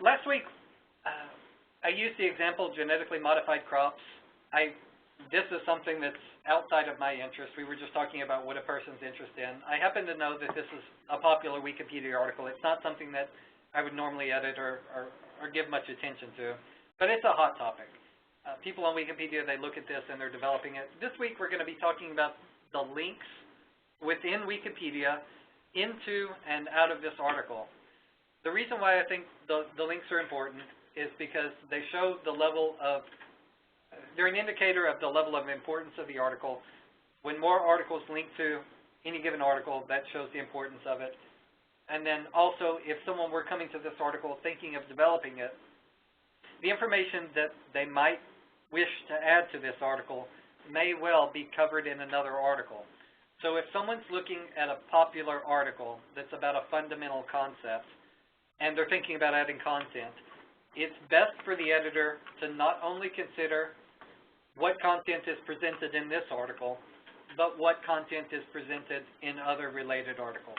Last week, I used the example genetically modified crops. This is something that's outside of my interest. We were just talking about what a person's interested in. I happen to know that this is a popular Wikipedia article. It's not something that I would normally edit or give much attention to, but it's a hot topic. People on Wikipedia, they look at this and they're developing it. This week we're going to be talking about the links within Wikipedia into and out of this article. The reason why I think the links are important is because they show the level of, they're an indicator of the level of importance of the article. When more articles link to any given article, that shows the importance of it. And then also, if someone were coming to this article thinking of developing it, the information that they might wish to add to this article may well be covered in another article. So if someone's looking at a popular article that's about a fundamental concept, and they're thinking about adding content, it's best for the editor to not only consider what content is presented in this article, but what content is presented in other related articles.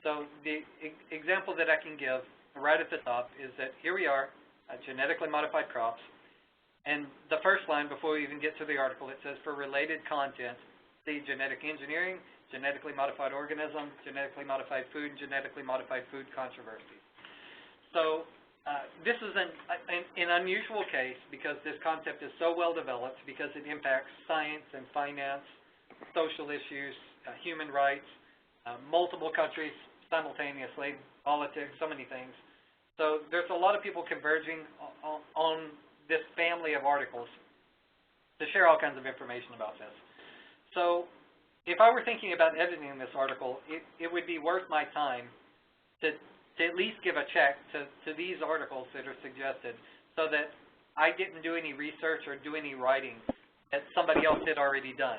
So the example that I can give right at the top is that here we are, genetically modified crops, and the first line before we even get to the article, it says for related content, see genetic engineering, genetically modified organism, genetically modified food, and genetically modified food controversies. So this is an unusual case because this concept is so well developed, because it impacts science and finance, social issues, human rights, multiple countries simultaneously, politics, so many things. So there's a lot of people converging on this family of articles to share all kinds of information about this. So if I were thinking about editing this article, it would be worth my time to at least give a check to these articles that are suggested so that I didn't do any research or do any writing that somebody else had already done.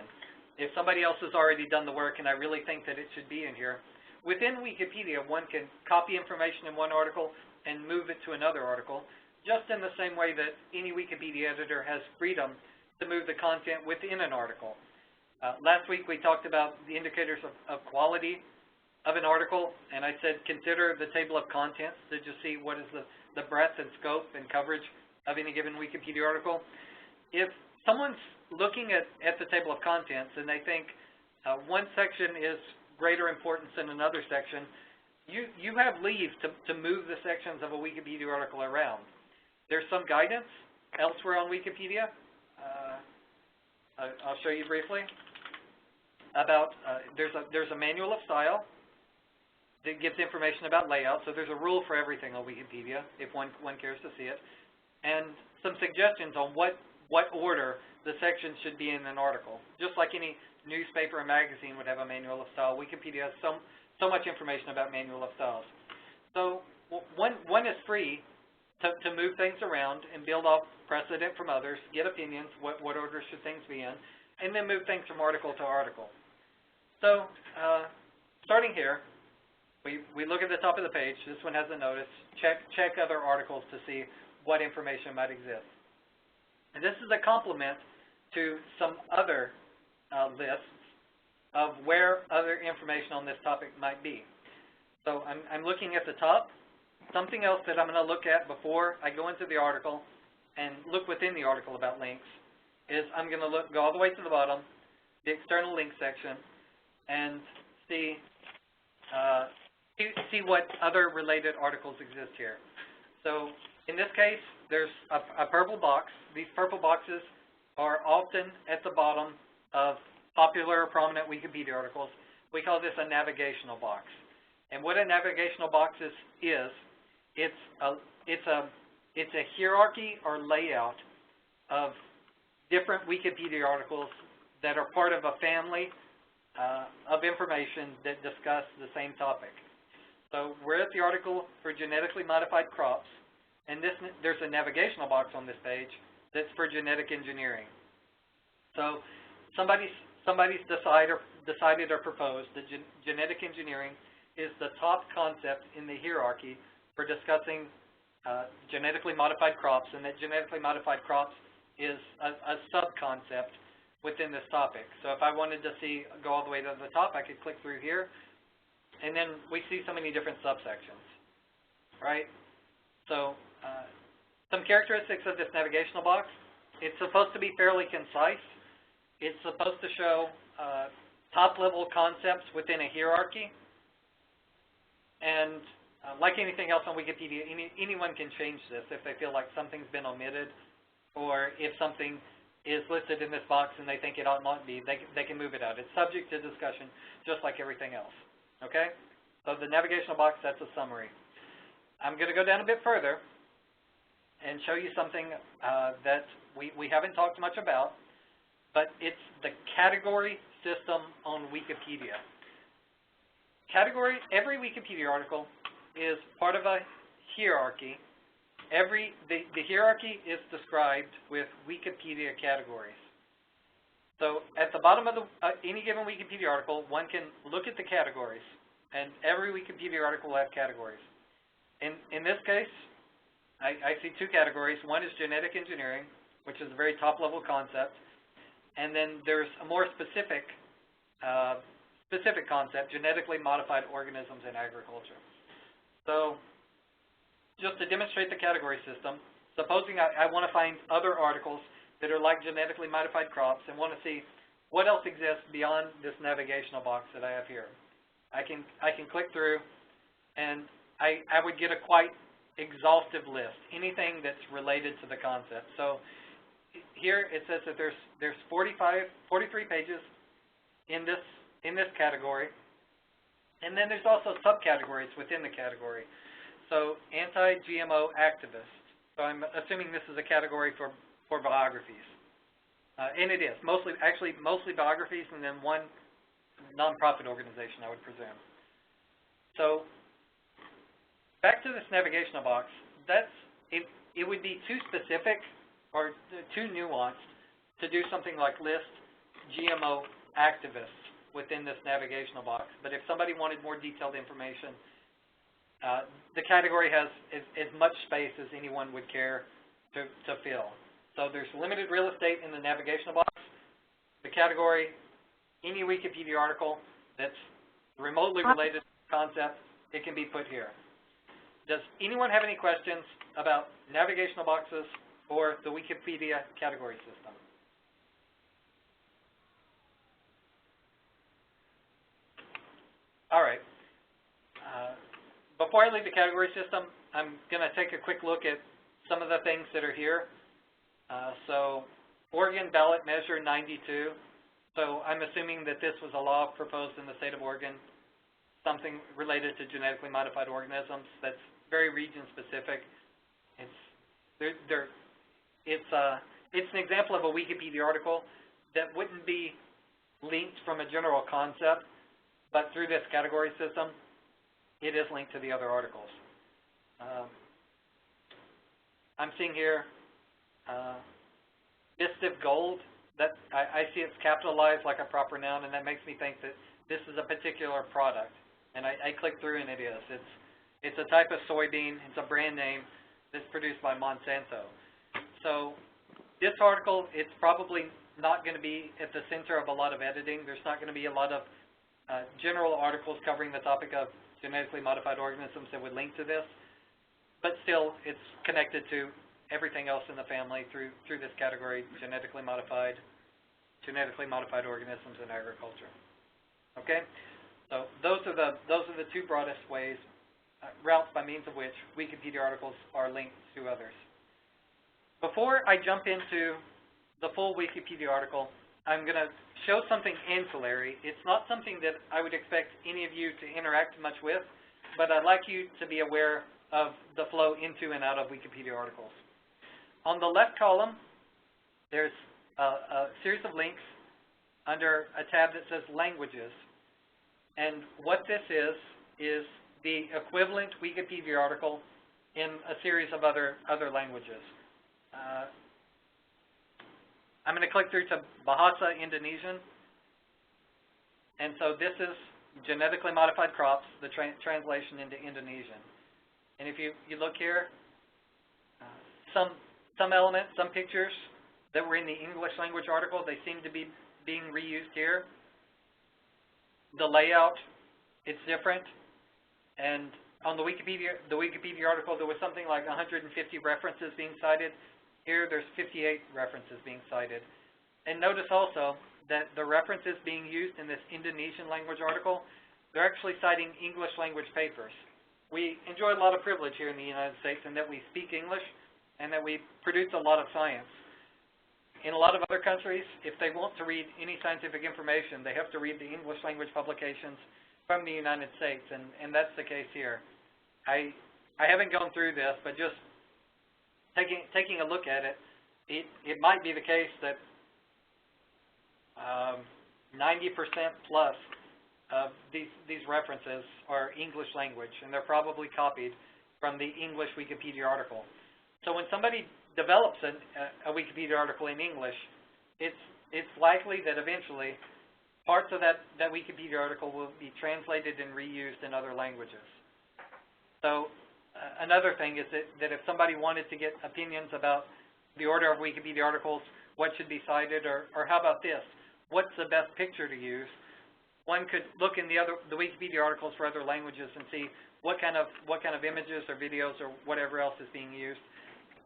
If somebody else has already done the work and I really think that it should be in here, within Wikipedia, one can copy information in one article and move it to another article, just in the same way that any Wikipedia editor has freedom to move the content within an article. Last week we talked about the indicators of quality of an article, and I said consider the table of contents to just see what is the breadth and scope and coverage of any given Wikipedia article. If someone's looking at the table of contents and they think one section is greater importance than another section, you have leave to move the sections of a Wikipedia article around. There's some guidance elsewhere on Wikipedia. I'll show you briefly about, there's a manual of style that gives information about layout. So there's a rule for everything on Wikipedia, if one cares to see it, and some suggestions on what order the sections should be in an article. Just like any newspaper or magazine would have a manual of style, Wikipedia has so much information about manual of styles. So one is free to move things around and build off precedent from others, get opinions, what order should things be in, and then move things from article to article. So starting here, we look at the top of the page. This one has a notice. Check other articles to see what information might exist. And this is a complement to some other lists of where other information on this topic might be. So I'm looking at the top. Something else that I'm going to look at before I go into the article and look within the article about links is I'm going to go all the way to the bottom, the external link section, and see what other related articles exist here. So in this case, there's a purple box. These purple boxes are often at the bottom of popular or prominent Wikipedia articles. We call this a navigational box. And what a navigational box is it's a hierarchy or layout of different Wikipedia articles that are part of a family of information that discuss the same topic. So we're at the article for genetically modified crops, and there's a navigational box on this page that's for genetic engineering. So somebody's decided or proposed that genetic engineering is the top concept in the hierarchy for discussing genetically modified crops, and that genetically modified crops is a sub-concept within this topic. So if I wanted to go all the way to the top, I could click through here, and then we see so many different subsections, right? So some characteristics of this navigational box. It's supposed to be fairly concise. It's supposed to show top-level concepts within a hierarchy. And like anything else on Wikipedia, anyone can change this if they feel like something's been omitted, or if something is listed in this box and they think it ought not be, they can move it out. It's subject to discussion, just like everything else. Okay? So the navigational box, that's a summary. I'm going to go down a bit further and show you something that we haven't talked much about, but it's the category system on Wikipedia. Every Wikipedia article is part of a hierarchy. The hierarchy is described with Wikipedia categories. So at the bottom of any given Wikipedia article, one can look at the categories, and every Wikipedia article will have categories. In this case, I see two categories. One is genetic engineering, which is a very top-level concept, and then there's a more specific concept, genetically modified organisms in agriculture. So just to demonstrate the category system, supposing I want to find other articles that are like genetically modified crops and want to see what else exists beyond this navigational box that I have here. I can click through, and I would get a quite exhaustive list, anything that's related to the concept. So here it says that there's 43 pages in this category, and then there's also subcategories within the category. So anti-GMO activist. So I'm assuming this is a category for biographies, and it is mostly biographies, and then one nonprofit organization, I would presume. So back to this navigational box. It would be too specific or too nuanced to do something like list GMO activists within this navigational box. But if somebody wanted more detailed information, the category has as much space as anyone would care to fill. So there's limited real estate in the navigational box. The category, any Wikipedia article that's remotely related to the concept, it can be put here. Does anyone have any questions about navigational boxes or the Wikipedia category system? All right. Before I leave the category system, I'm going to take a quick look at some of the things that are here. So Oregon ballot measure 92. So I'm assuming that this was a law proposed in the state of Oregon, something related to genetically modified organisms that's very region specific. It's an example of a Wikipedia article that wouldn't be linked from a general concept, but through this category system, it is linked to the other articles. I'm seeing here Bistive Gold. That I see it's capitalized like a proper noun, and that makes me think that this is a particular product. And I click through, and it is. It's a type of soybean. It's a brand name that's produced by Monsanto. So this article, it's probably not going to be at the center of a lot of editing. There's not going to be a lot of general articles covering the topic of genetically modified organisms that would link to this. But still, it's connected to everything else in the family through this category, genetically modified organisms in agriculture. Okay, so those are the two broadest ways, routes by means of which Wikipedia articles are linked to others. Before I jump into the full Wikipedia article, I'm going to show something ancillary. It's not something that I would expect any of you to interact much with, but I'd like you to be aware of the flow into and out of Wikipedia articles. On the left column, there's a series of links under a tab that says Languages. And what this is the equivalent Wikipedia article in a series of other languages. I'm going to click through to Bahasa Indonesian. And so this is genetically modified crops, the translation into Indonesian. And if you look here, some elements, some pictures that were in the English language article, they seem to be being reused here. The layout, it's different. And on the Wikipedia article, there was something like 150 references being cited. Here, there's 58 references being cited. And notice also that the references being used in this Indonesian language article, they're actually citing English language papers. We enjoy a lot of privilege here in the United States in that we speak English and that we produce a lot of science. In a lot of other countries, if they want to read any scientific information, they have to read the English language publications from the United States, and that's the case here. I haven't gone through this, but just taking a look at it, it might be the case that 90% plus of these references are English language, and they're probably copied from the English Wikipedia article. So when somebody develops a Wikipedia article in English, it's likely that eventually parts of that Wikipedia article will be translated and reused in other languages. So another thing is that if somebody wanted to get opinions about the order of Wikipedia articles, what should be cited, or how about this? What's the best picture to use? One could look in the Wikipedia articles for other languages and see what kind of images or videos or whatever else is being used.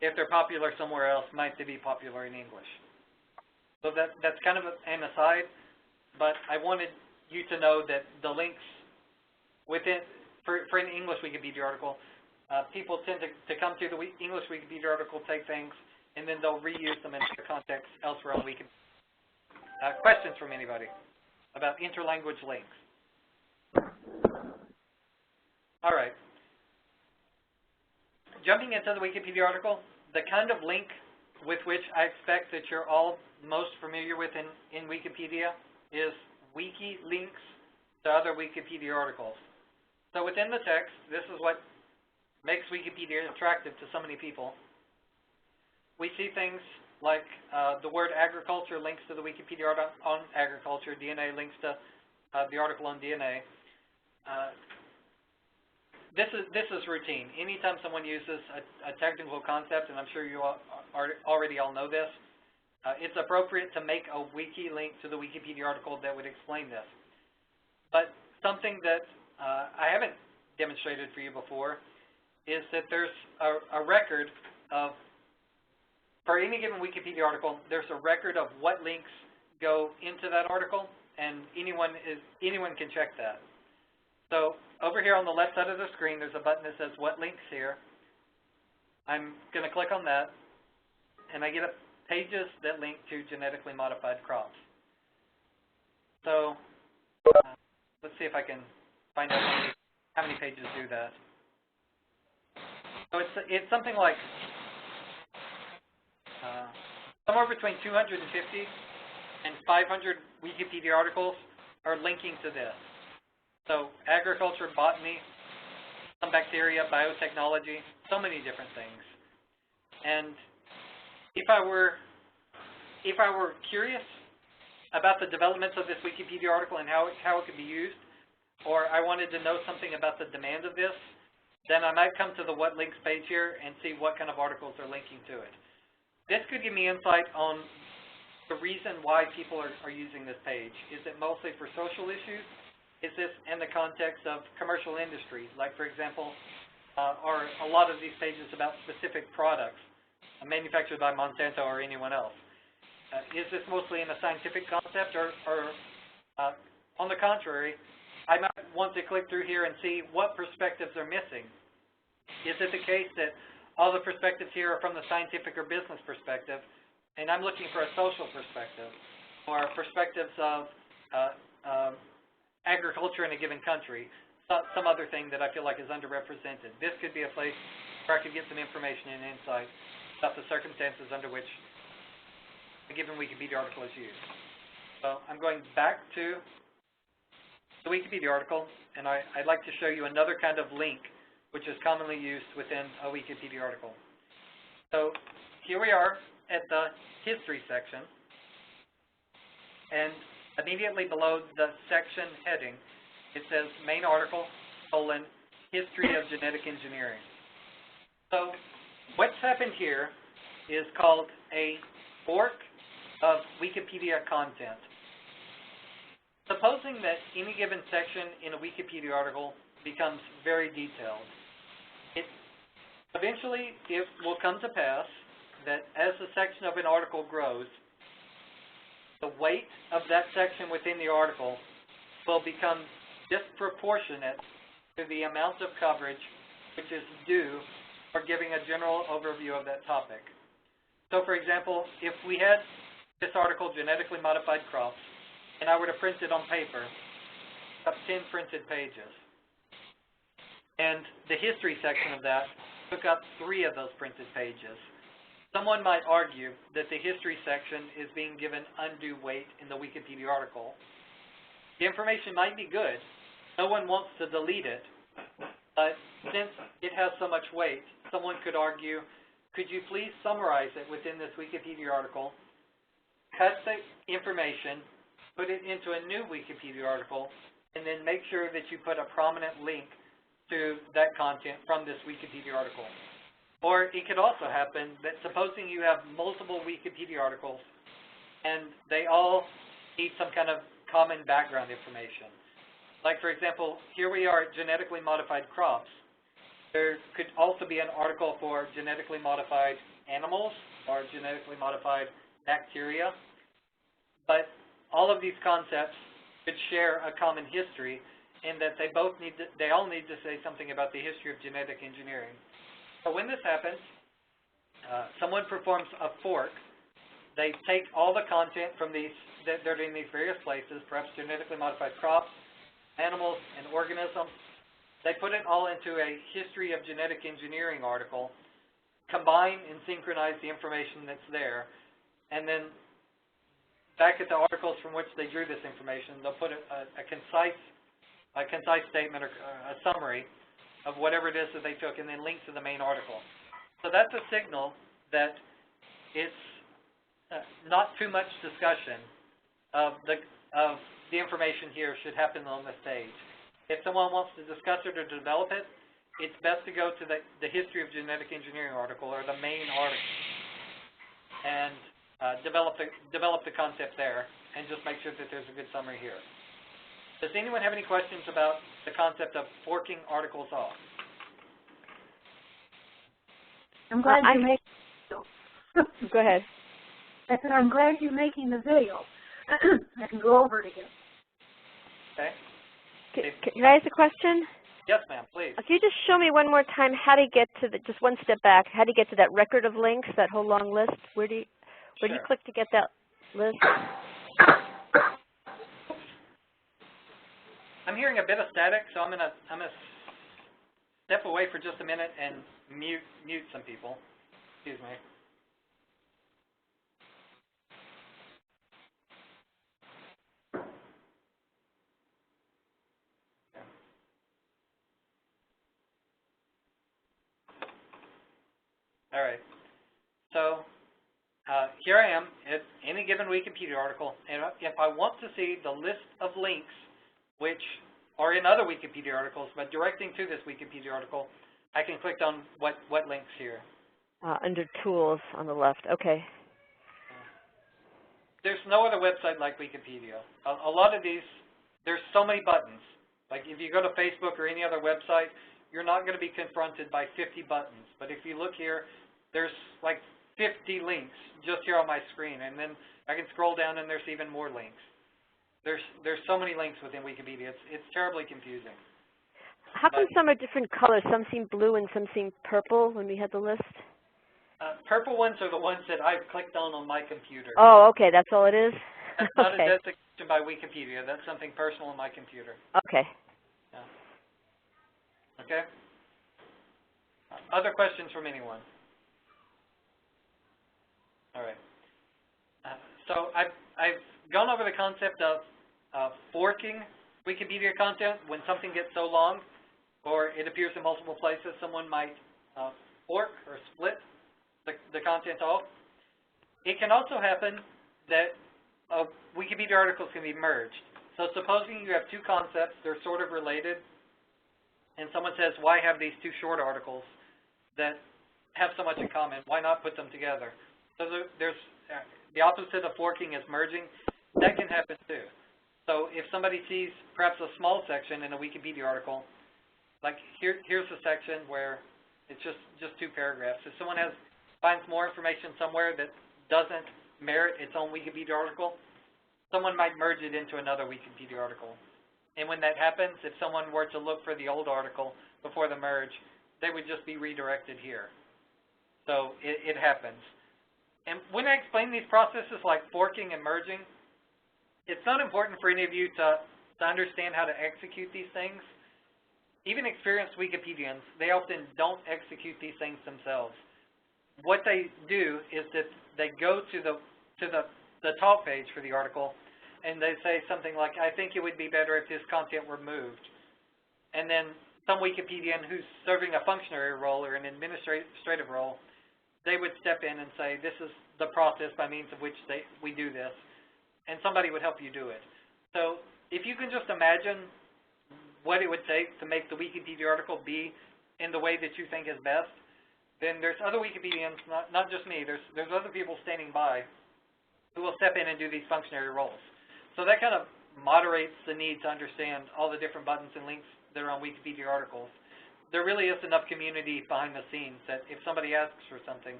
If they're popular somewhere else, might they be popular in English? So that's kind of an aside, but I wanted you to know that the links within for an English Wikipedia article, people tend to come to the English Wikipedia article, take things, and then they'll reuse them into the context elsewhere on Wikipedia. Questions from anybody about interlanguage links? All right. Jumping into the Wikipedia article, the kind of link with which I expect that you're all most familiar with in Wikipedia is wikilinks to other Wikipedia articles. So within the text, this is what makes Wikipedia attractive to so many people. We see things like the word agriculture links to the Wikipedia article on agriculture, DNA links to the article on DNA. This is routine. Anytime someone uses a technical concept, and I'm sure you already all know this, it's appropriate to make a wiki link to the Wikipedia article that would explain this. But something that I haven't demonstrated for you before is that there's a record of, for any given Wikipedia article, there's a record of what links go into that article, and anyone can check that. So over here on the left side of the screen, there's a button that says What Links Here. I'm going to click on that, and I get pages that link to genetically modified crops. So let's see if I can find out how many pages do that. So it's something like somewhere between 250 and 500 Wikipedia articles are linking to this. So agriculture, botany, some bacteria, biotechnology, so many different things. And if I were curious about the developments of this Wikipedia article and how it could be used, or I wanted to know something about the demand of this, then I might come to the What Links page here and see what kind of articles are linking to it. This could give me insight on the reason why people are using this page. Is it mostly for social issues? Is this in the context of commercial industries? Like, for example, are a lot of these pages about specific products manufactured by Monsanto or anyone else? Is this mostly in a scientific concept, or on the contrary, I might want to click through here and see what perspectives are missing. Is it the case that all the perspectives here are from the scientific or business perspective, and I'm looking for a social perspective, or perspectives of agriculture in a given country, some other thing that I feel like is underrepresented? This could be a place where I could get some information and insight about the circumstances under which a given Wikipedia article is used. So I'm going back to the Wikipedia article, and I'd like to show you another kind of link which is commonly used within a Wikipedia article. So here we are at the history section, and immediately below the section heading, it says main article, history of genetic engineering. So what's happened here is called a fork of Wikipedia content. Supposing that any given section in a Wikipedia article becomes very detailed. Eventually, it will come to pass that as the section of an article grows, the weight of that section within the article will become disproportionate to the amount of coverage which is due for giving a general overview of that topic. So, for example, if we had this article, Genetically Modified Crops, and I were to print it on paper, up 10 printed pages, and the history section of that took up 3 of those printed pages, someone might argue that the history section is being given undue weight in the Wikipedia article. The information might be good. No one wants to delete it. But since it has so much weight, someone could argue, could you please summarize it within this Wikipedia article, cut the information, put it into a new Wikipedia article, and then make sure that you put a prominent link to that content from this Wikipedia article. Or it could also happen that supposing you have multiple Wikipedia articles and they all need some kind of common background information. Like, for example, here we are at genetically modified crops. There could also be an article for genetically modified animals or genetically modified bacteria. But all of these concepts could share a common history in that they all need to say something about the history of genetic engineering. So when this happens, someone performs a fork. They take all the content from these that they're in these various places, perhaps genetically modified crops, animals, and organisms. They put it all into a history of genetic engineering article, combine and synchronize the information that's there, and then back at the articles from which they drew this information, they'll put a concise statement or a summary of whatever it is that they took, and then link to the main article. So that's a signal that it's not too much discussion of the information here should happen on the stage. If someone wants to discuss it or develop it, it's best to go to the history of genetic engineering article or the main article and develop the concept there and just make sure that there's a good summary here. Does anyone have any questions about the concept of forking articles off? I'm glad you're making the video. Go ahead. I said, I'm glad you're making the video. I can go over it again. Okay. Can I ask a question? Yes, ma'am, please. Can you just show me one more time how to get to just one step back, how to get to that record of links, that whole long list? Where do you click to get that list? I'm hearing a bit of static, so I'm gonna step away for just a minute and mute some people. Excuse me. All right. So here I am at any given Wikipedia article, and if I want to see the list of links which are in other Wikipedia articles, but directing to this Wikipedia article, I can click on what links here. Under Tools on the left. Okay. There's no other website like Wikipedia. A lot of these, there's so many buttons. Like if you go to Facebook or any other website, you're not going to be confronted by 50 buttons. But if you look here, there's like 50 links just here on my screen, and then I can scroll down and there's even more links. There's so many links within Wikipedia. It's terribly confusing. How come some are different colors? Some seem blue and some seem purple when we had the list? Purple ones are the ones that I've clicked on my computer. Oh, okay. That's all it is? That's not a designation by Wikipedia. That's something personal on my computer. Okay. Yeah. Okay? Other questions from anyone? All right. So I've gone over the concept of forking Wikipedia content. When something gets so long or it appears in multiple places, someone might fork or split the content off. It can also happen that Wikipedia articles can be merged. So supposing you have two concepts, they're sort of related, and someone says, why have these two short articles that have so much in common? Why not put them together? So there's the opposite of forking is merging. That can happen too. So if somebody sees perhaps a small section in a Wikipedia article Like here's a section where it's just 2 paragraphs. If someone finds more information somewhere that doesn't merit its own Wikipedia article, someone might merge it into another Wikipedia article. And when that happens, if someone were to look for the old article before the merge, they would just be redirected here. So it happens. And when I explain these processes like forking and merging, it's not important for any of you to understand how to execute these things. Even experienced Wikipedians, they often don't execute these things themselves. What they do is that they go to the top page for the article, and they say something like, I think it would be better if this content were moved. And then some Wikipedian who's serving a functionary role or an administrative role, they would step in and say, this is the process by means of which we do this, and somebody would help you do it. So if you can just imagine what it would take to make the Wikipedia article be in the way that you think is best, then there's other Wikipedians, not just me, there's other people standing by who will step in and do these functionary roles. So that kind of moderates the need to understand all the different buttons and links that are on Wikipedia articles. There really is enough community behind the scenes that if somebody asks for something,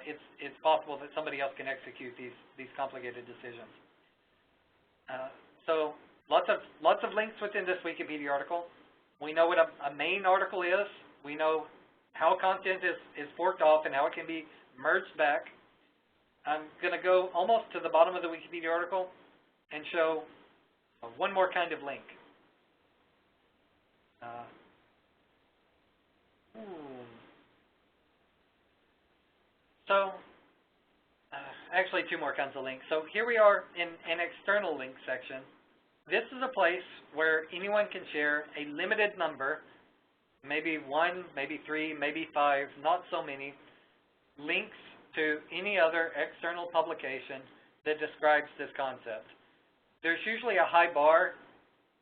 it's possible that somebody else can execute these complicated decisions. So lots of links within this Wikipedia article. We know what a main article is. We know how content is forked off and how it can be merged back. I'm going to go almost to the bottom of the Wikipedia article and show one more kind of link. Actually 2 more kinds of links. So here we are in an external link section. This is a place where anyone can share a limited number, maybe 1, maybe 3, maybe 5, not so many, links to any other external publication that describes this concept. There's usually a high bar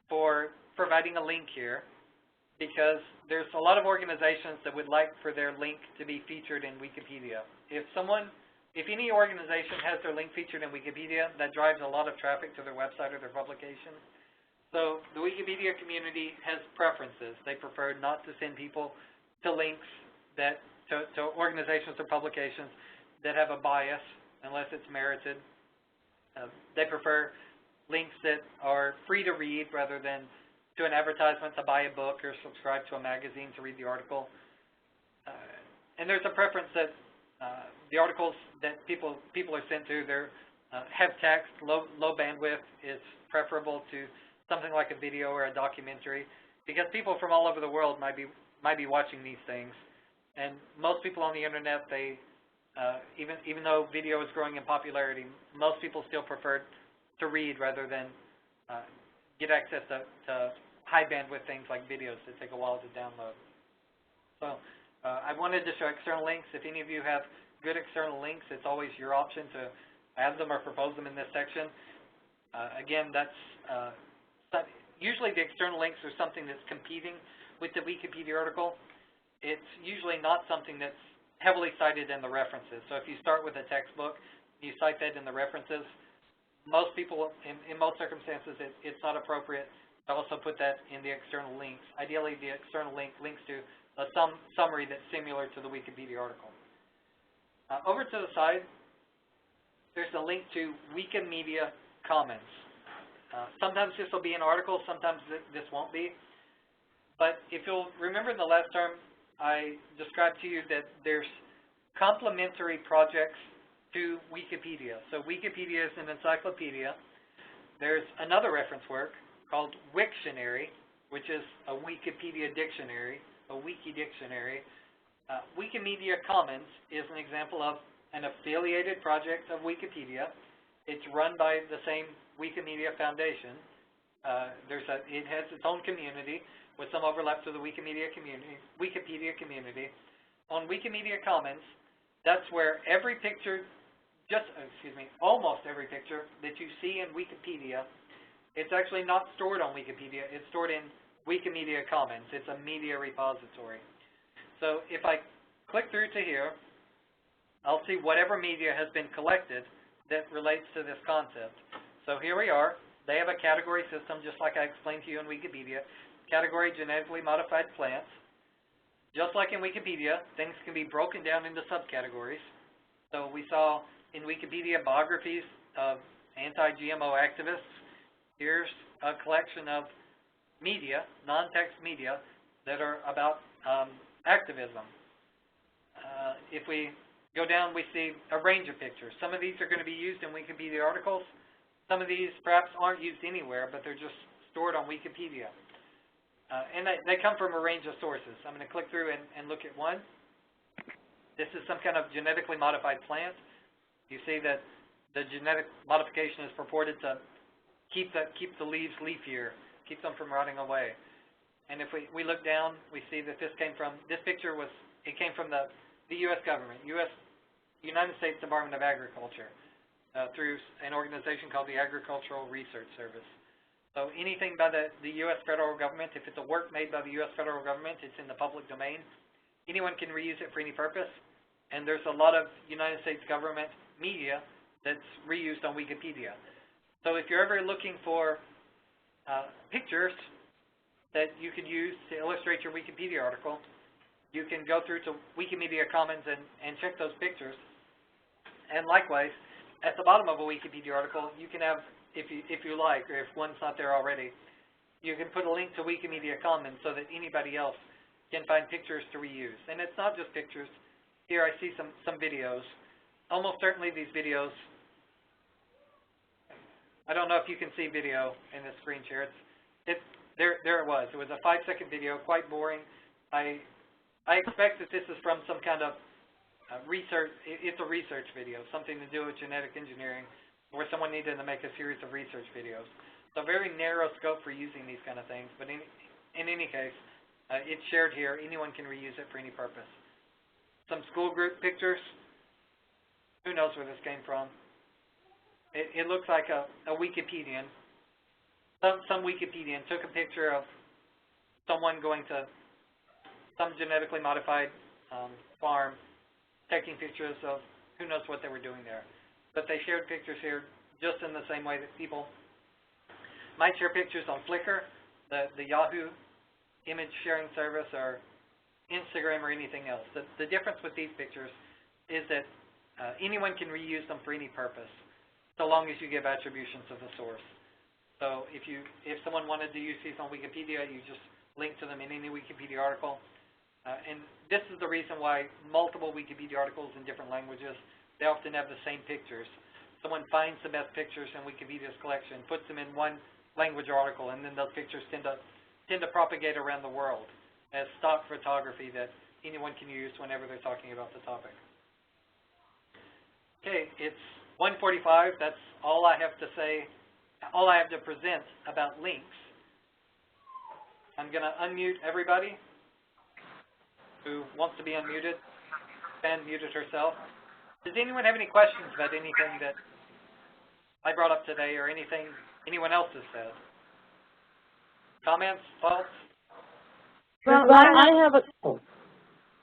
for providing a link here because there's a lot of organizations that would like for their link to be featured in Wikipedia. If any organization has their link featured in Wikipedia, that drives a lot of traffic to their website or their publication. So the Wikipedia community has preferences. They prefer not to send people to links to organizations or publications that have a bias unless it's merited. They prefer links that are free to read rather than to an advertisement to buy a book or subscribe to a magazine to read the article. And there's a preference that the articles that people are sent to have text, low bandwidth is preferable to something like a video or a documentary, because people from all over the world might be watching these things. And most people on the internet, even though video is growing in popularity, most people still prefer to read rather than get access to high bandwidth things like videos that take a while to download. So I wanted to show external links. If any of you have good external links, it's always your option to add them or propose them in this section. Again, usually the external links are something that's competing with the Wikipedia article. It's usually not something that's heavily cited in the references. So if you start with a textbook, you cite that in the references, most people, in most circumstances, it's not appropriate to also put that in the external links. Ideally, the external link links to a summary that's similar to the Wikipedia article. Over to the side, there's a link to Wikimedia Commons. Sometimes this will be an article, sometimes this won't be. But if you'll remember in the last term, I described to you that there's complementary projects to Wikipedia. So Wikipedia is an encyclopedia. There's another reference work called Wiktionary, which is a Wikipedia dictionary, a wiki dictionary. Wikimedia Commons is an example of an affiliated project of Wikipedia. It's run by the same Wikimedia Foundation. It has its own community with some overlap to the Wikipedia community. On Wikimedia Commons, that's where every picture, almost every picture that you see in Wikipedia, it's actually not stored on Wikipedia. It's stored in Wikimedia Commons. It's a media repository. So if I click through to here, I'll see whatever media has been collected that relates to this concept. So here we are. They have a category system, just like I explained to you in Wikipedia. category genetically modified plants. Just like in Wikipedia, things can be broken down into subcategories. So we saw in Wikipedia biographies of anti-GMO activists. Here's a collection of media, non-text media, that are about activism. If we go down, we see a range of pictures. Some of these are going to be used in Wikipedia articles. Some of these perhaps aren't used anywhere, but they're just stored on Wikipedia. And they come from a range of sources. I'm going to click through and look at one. This is some kind of genetically modified plant. You see that the genetic modification is purported to keep the leaves leafier, keep them from rotting away. And if we look down, we see that this came from, this picture was, it came from the U.S. government, United States Department of Agriculture, through an organization called the Agricultural Research Service. So anything by the U.S. federal government, if it's a work made by the U.S. federal government, it's in the public domain. Anyone can reuse it for any purpose. And there's a lot of United States government media that's reused on Wikipedia. So if you're ever looking for pictures that you could use to illustrate your Wikipedia article, you can go through to Wikimedia Commons and check those pictures. And likewise, at the bottom of a Wikipedia article, you can have, if you like, or if one's not there already, you can put a link to Wikimedia Commons so that anybody else can find pictures to reuse. And it's not just pictures. Here I see some videos. Almost certainly these videos, I don't know if you can see video in the screen share. There it was. It was a 5-second video, quite boring. I expect that this is from some kind of research. It's a research video, something to do with genetic engineering, where someone needed to make a series of research videos. So very narrow scope for using these kind of things. But in any case, it's shared here. Anyone can reuse it for any purpose. Some school group pictures. Who knows where this came from? It looks like a Wikipedian. Some Wikipedian took a picture of someone going to some genetically modified farm, taking pictures of who knows what they were doing there. But they shared pictures here just in the same way that people might share pictures on Flickr, the Yahoo image sharing service, or Instagram, or anything else. The difference with these pictures is that anyone can reuse them for any purpose, so long as you give attributions of the source. So if someone wanted to use these on Wikipedia, you just link to them in any Wikipedia article. And this is the reason why multiple Wikipedia articles in different languages, they often have the same pictures. Someone finds the best pictures in Wikipedia's collection, puts them in one language article, and then those pictures tend to propagate around the world as stock photography that anyone can use whenever they're talking about the topic. Okay, it's 1:45. That's all I have to say, all I have to present about links. I'm going to unmute everybody who wants to be unmuted. Ben muted herself. Does anyone have any questions about anything that I brought up today or anything anyone else has said? Comments? Thoughts? Well, I have a... Oh.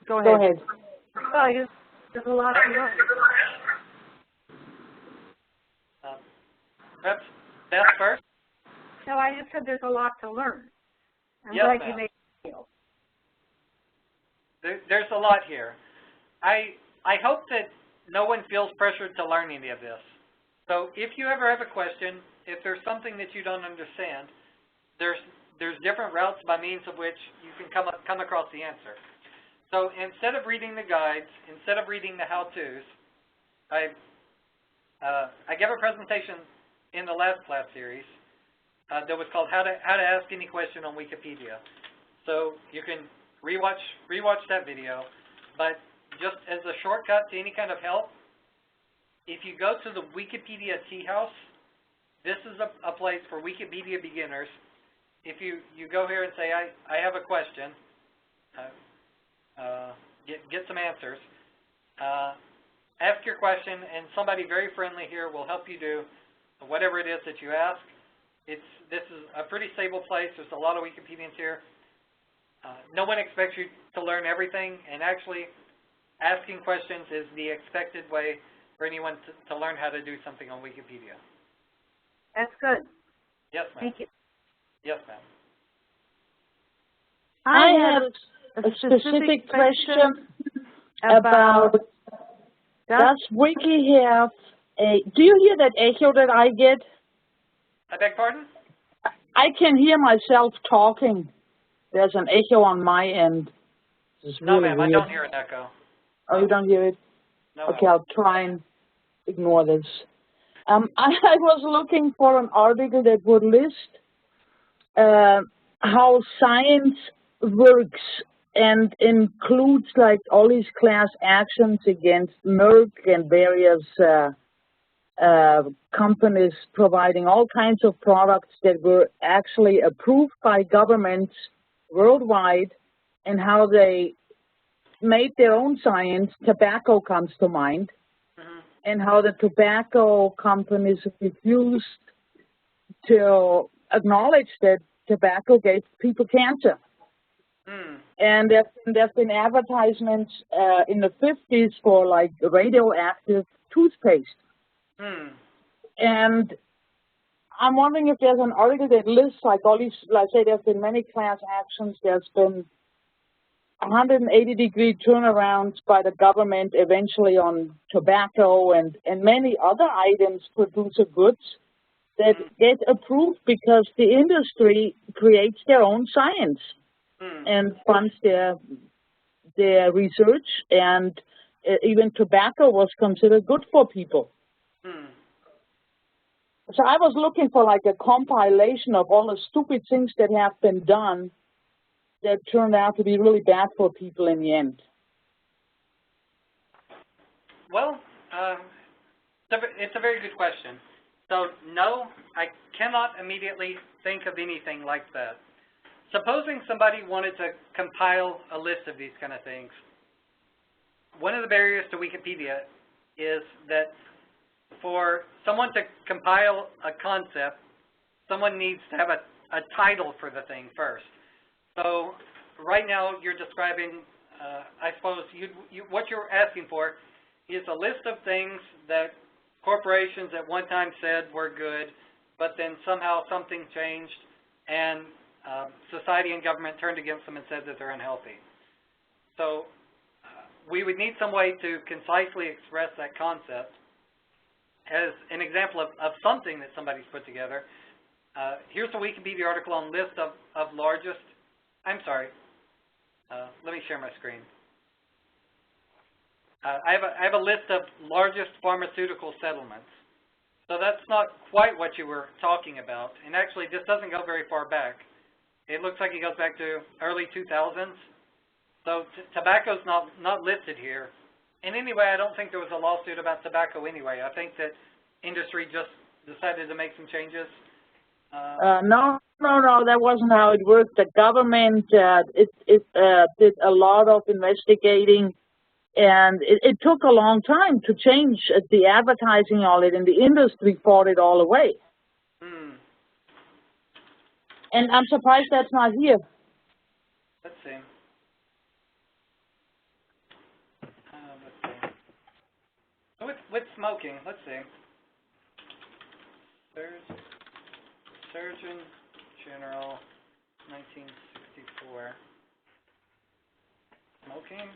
Go ahead. Oh, there's a lot to learn. Perhaps Beth first? No, I just said there's a lot to learn. I'm Yes, glad ma'am. you made it feel. There's a lot here. I hope that no one feels pressured to learn any of this. So if you ever have a question, if there's something that you don't understand, there's different routes by means of which you can come across the answer. So instead of reading the guides, instead of reading the how-tos, I gave a presentation in the last class series that was called How to Ask Any Question on Wikipedia. So you can rewatch that video, but just as a shortcut to any kind of help, if you go to the Wikipedia Tea House, this is a place for Wikipedia beginners. If you go here and say, I have a question, get some answers, ask your question, and somebody very friendly here will help you do whatever it is that you ask. This is a pretty stable place. There's a lot of Wikipedians here. No one expects you to learn everything, and actually asking questions is the expected way for anyone to learn how to do something on Wikipedia. That's good. Yes, ma'am. Thank you. Yes, ma'am. I have a specific question about, does Wiki have a, do you hear that echo that I get? I beg pardon? I can hear myself talking. There's an echo on my end. No, ma'am, I don't hear an echo. Oh, you don't hear it? No. Okay, I'll try and ignore this. I was looking for an article that would list how science works and includes like all these class actions against Merck and various companies providing all kinds of products that were actually approved by governments worldwide, and how they made their own science. Tobacco comes to mind. And how the tobacco companies refused to acknowledge that tobacco gave people cancer. And there's been advertisements in the 50s for like radioactive toothpaste. And I'm wondering if there's an article that lists like all these, like say there's been many class actions, there's been 180-degree turnarounds by the government eventually on tobacco and many other items, producer goods, that get approved because the industry creates their own science and funds their research, and even tobacco was considered good for people. So I was looking for like a compilation of all the stupid things that have been done that turned out to be really bad for people in the end. Well, it's a very good question. So, no, I cannot immediately think of anything like that. Supposing somebody wanted to compile a list of these kind of things, one of the barriers to Wikipedia is that for someone to compile a concept, someone needs to have a title for the thing first. So right now you're describing, I suppose, what you're asking for is a list of things that corporations at one time said were good, but then somehow something changed and society and government turned against them and said that they're unhealthy. So we would need some way to concisely express that concept as an example of something that somebody's put together. Here's a Wikipedia article on list of largest. I'm sorry. Let me share my screen. I have a list of largest pharmaceutical settlements. So that's not quite what you were talking about. And actually, this doesn't go very far back. It looks like it goes back to early 2000s. So tobacco's not listed here. And anyway, I don't think there was a lawsuit about tobacco anyway. I think that industry just decided to make some changes. No, that wasn't how it worked. The government did a lot of investigating, and it took a long time to change the advertising on it, and the industry fought it all away. And I'm surprised that's not here. Let's see. With smoking, let's see. Surgeon General, 1964. Smoking?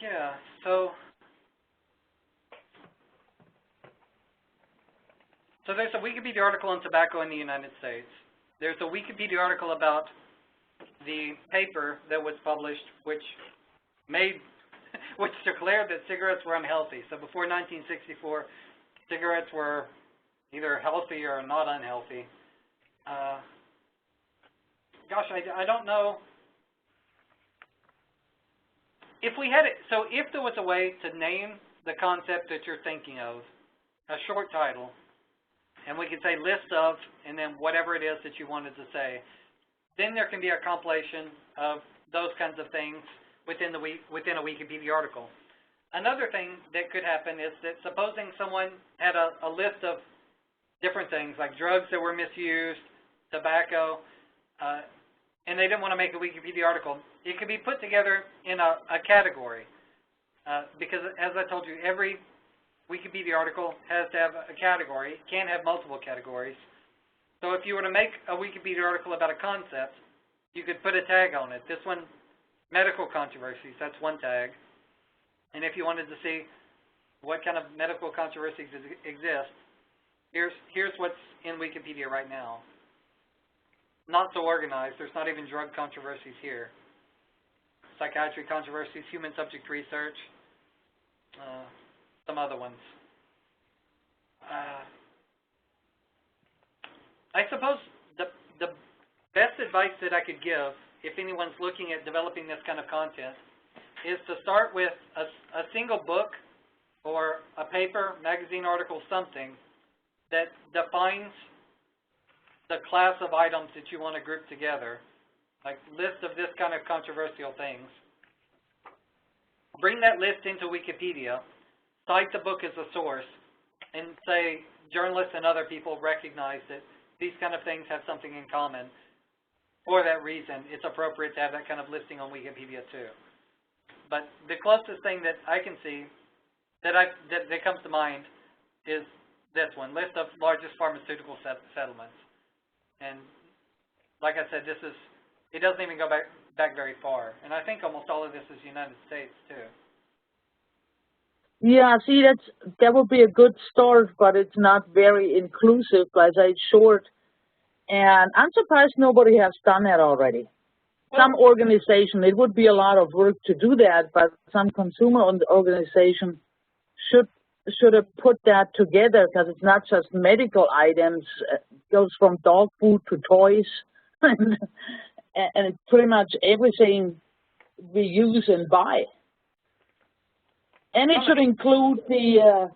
Yeah, so there's a Wikipedia article on tobacco in the United States. There's a Wikipedia article about the paper that was published which declared that cigarettes were unhealthy. So before 1964, cigarettes were either healthy or not unhealthy. Gosh, I don't know. If we had it, so if there was a way to name the concept that you're thinking of, a short title, and we could say list of, and then whatever it is that you wanted to say, then there can be a compilation of those kinds of things within a Wikipedia article. Another thing that could happen is that supposing someone had a list of different things, like drugs that were misused, tobacco, and they didn't want to make a Wikipedia article, it could be put together in a category. Because as I told you, every Wikipedia article has to have a category. It can have multiple categories. So if you were to make a Wikipedia article about a concept, you could put a tag on it. This one, medical controversies, that's one tag. And if you wanted to see what kind of medical controversies exist, here's what's in Wikipedia right now. Not so organized. There's not even drug controversies here. Psychiatry controversies, human subject research, some other ones. I suppose the best advice that I could give, if anyone's looking at developing this kind of content, is to start with a single book or a paper, magazine article, something that defines the class of items that you want to group together, like list of this kind of controversial things. Bring that list into Wikipedia, cite the book as a source, and say journalists and other people recognize that these kind of things have something in common. For that reason, it's appropriate to have that kind of listing on Wikipedia too. But the closest thing that I can see that comes to mind is this one, list of largest pharmaceutical settlements. And like I said, it doesn't even go back very far. And I think almost all of this is United States too. Yeah, see, that would be a good start, but it's not very inclusive. As it's short, and I'm surprised nobody has done that already. Some organization, it would be a lot of work to do that, but some consumer organization should have put that together, because it's not just medical items. It goes from dog food to toys, and it's pretty much everything we use and buy. And it should include the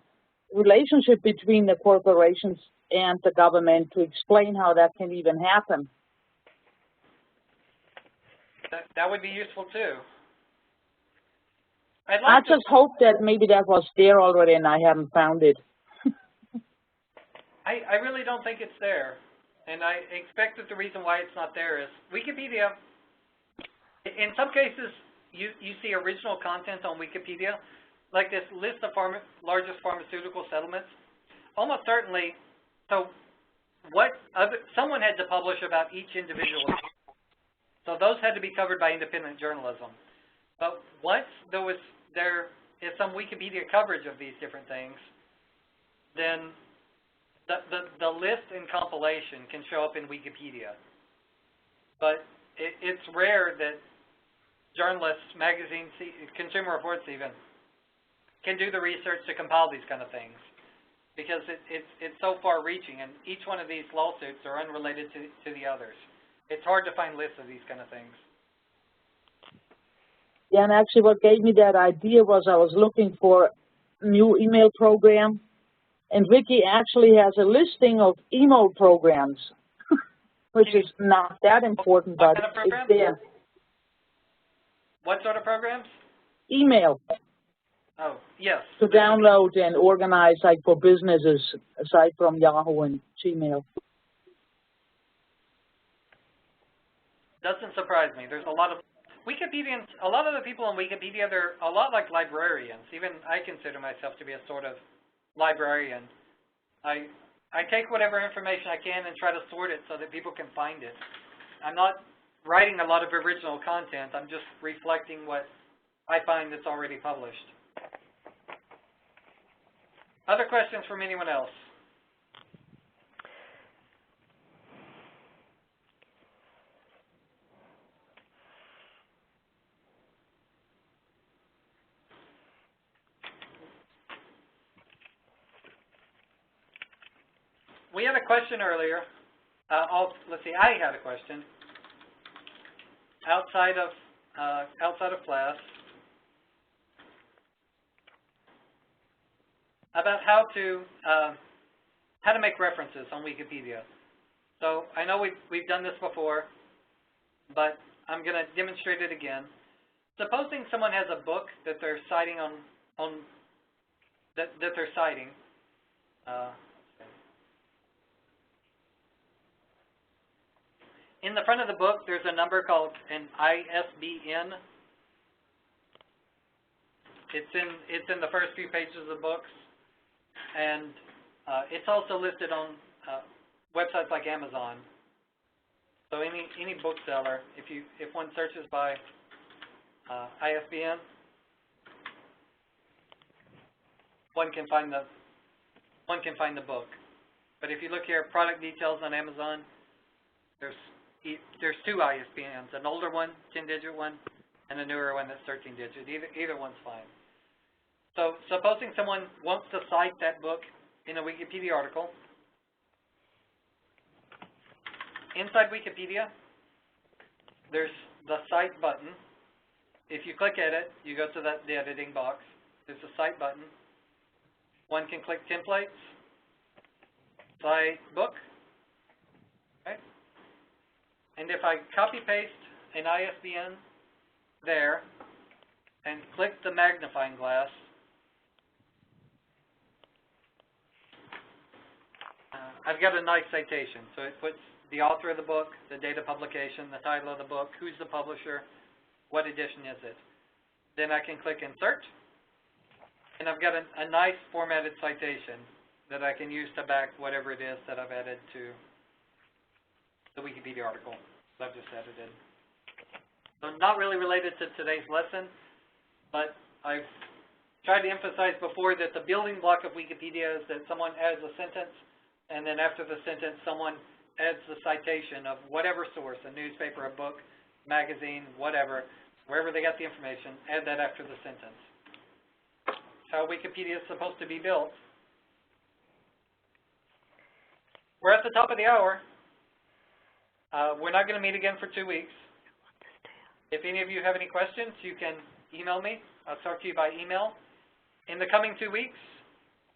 relationship between the corporations and the government to explain how that can even happen. That would be useful too. I just hope that maybe that was there already and I haven't found it. I really don't think it's there. And I expect that the reason why it's not there is Wikipedia, in some cases, you see original content on Wikipedia, like this list of largest pharmaceutical settlements. Almost certainly, so someone had to publish about each individual. So those had to be covered by independent journalism. But once there is some Wikipedia coverage of these different things, then the list and compilation can show up in Wikipedia. But it's rare that journalists, magazines, Consumer Reports even, can do the research to compile these kind of things, because it's so far-reaching, and each one of these lawsuits are unrelated to the others. It's hard to find lists of these kind of things. Yeah, and actually what gave me that idea was I was looking for a new email program, and Wiki actually has a listing of email programs, which is not that important, but it's there. What sort of programs? Email. Oh, yes. To download and organize, like for businesses, aside from Yahoo and Gmail. Doesn't surprise me. There's a lot of Wikipedians, a lot of the people on Wikipedia, they're a lot like librarians. Even I consider myself to be a sort of librarian. I take whatever information I can and try to sort it so that people can find it. I'm not writing a lot of original content. I'm just reflecting what I find that's already published. Other questions from anyone else? We had a question earlier. Let's see. I had a question outside of class about how to make references on Wikipedia. So I know we've done this before, but I'm going to demonstrate it again. Supposing someone has a book that they're citing that they're citing. In the front of the book, there's a number called an ISBN. It's in the first few pages of the books. And it's also listed on websites like Amazon. So any bookseller, if one searches by ISBN, one can find the book. But if you look here, product details on Amazon, there's two ISBNs, an older one, 10-digit one, and a newer one that's 13-digit. Either one's fine. So supposing someone wants to cite that book in a Wikipedia article, inside Wikipedia, there's the Cite button. If you click at it, you go to the editing box. There's a Cite button. One can click Templates, Cite Book. Okay. And if I copy-paste an ISBN there and click the magnifying glass, I've got a nice citation. So it puts the author of the book, the date of publication, the title of the book, who's the publisher, what edition is it. Then I can click Insert, and I've got a nice formatted citation that I can use to back whatever it is that I've added to the Wikipedia article that I've just edited. So not really related to today's lesson, but I've tried to emphasize before that the building block of Wikipedia is that someone adds a sentence, and then after the sentence, someone adds the citation of whatever source, a newspaper, a book, magazine, whatever, wherever they got the information, add that after the sentence. How Wikipedia is supposed to be built. We're at the top of the hour. We're not going to meet again for 2 weeks. If any of you have any questions, you can email me. I'll talk to you by email. In the coming 2 weeks,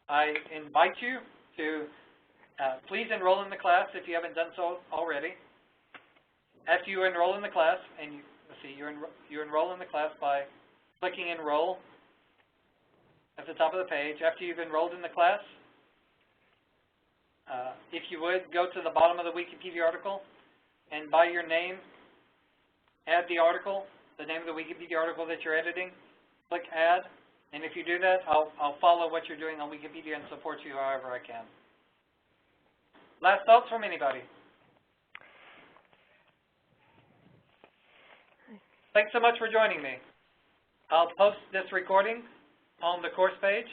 I invite you to please enroll in the class if you haven't done so already. After you enroll in the class, and you enroll in the class by clicking Enroll at the top of the page. After you've enrolled in the class, if you would, go to the bottom of the Wikipedia article, and by your name, add the article, the name of the Wikipedia article that you're editing. Click Add, and if you do that, I'll follow what you're doing on Wikipedia and support you however I can. Last thoughts from anybody? Thanks so much for joining me. I'll post this recording on the course page.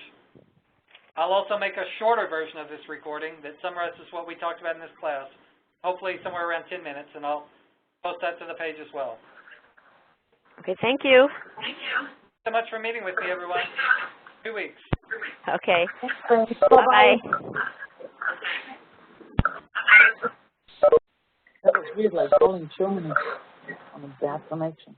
I'll also make a shorter version of this recording that summarizes what we talked about in this class, hopefully somewhere around 10 minutes, and I'll post that to the page as well. Okay, thank you. Thank you so much for meeting with me, everyone. 2 weeks. Okay. Bye-bye. That was weird, like calling Germany on a bad connection.